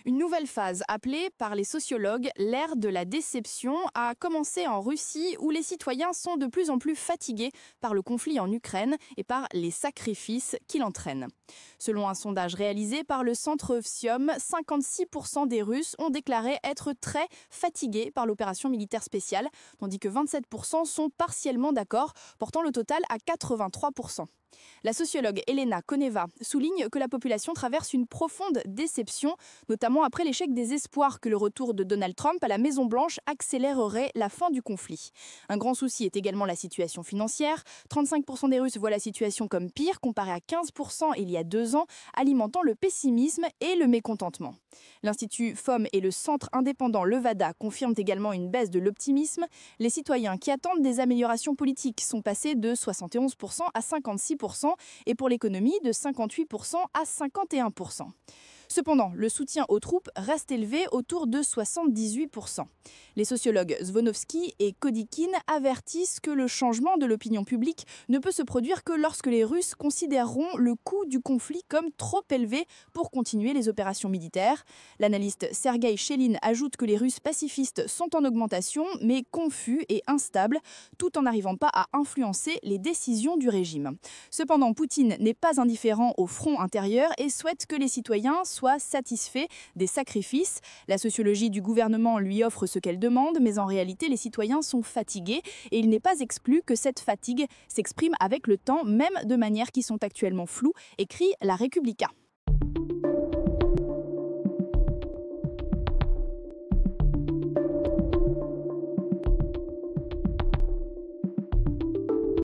Une nouvelle phase, appelée par les sociologues l'ère de la déception, a commencé en Russie où les citoyens sont de plus en plus fatigués par le conflit en Ukraine et par les sacrifices qu'il entraîne. Selon un sondage réalisé par le centre Vsium, 56% des Russes ont déclaré être très fatigués par l'opération militaire spéciale, tandis que 27% sont partiellement d'accord, portant le total à 83%. La sociologue Elena Koneva souligne que la population traverse une profonde déception, notamment après l'échec des espoirs que le retour de Donald Trump à la Maison-Blanche accélérerait la fin du conflit. Un grand souci est également la situation financière. 35% des Russes voient la situation comme pire, comparé à 15% il y a 2 ans, alimentant le pessimisme et le mécontentement. L'Institut FOM et le centre indépendant Levada confirment également une baisse de l'optimisme. Les citoyens qui attendent des améliorations politiques sont passés de 71% à 56%, et pour l'économie de 58% à 51%. Cependant, le soutien aux troupes reste élevé autour de 78%. Les sociologues Zvonovski et Kodikin avertissent que le changement de l'opinion publique ne peut se produire que lorsque les Russes considéreront le coût du conflit comme trop élevé pour continuer les opérations militaires. L'analyste Sergueï Chelin ajoute que les Russes pacifistes sont en augmentation, mais confus et instables, tout en n'arrivant pas à influencer les décisions du régime. Cependant, Poutine n'est pas indifférent au front intérieur et souhaite que les citoyens soient satisfaits des sacrifices. La sociologie du gouvernement lui offre ce qu'elle demande, mais en réalité, les citoyens sont fatigués et il n'est pas exclu que cette fatigue s'exprime avec le temps, même de manières qui sont actuellement floues, écrit La Republica.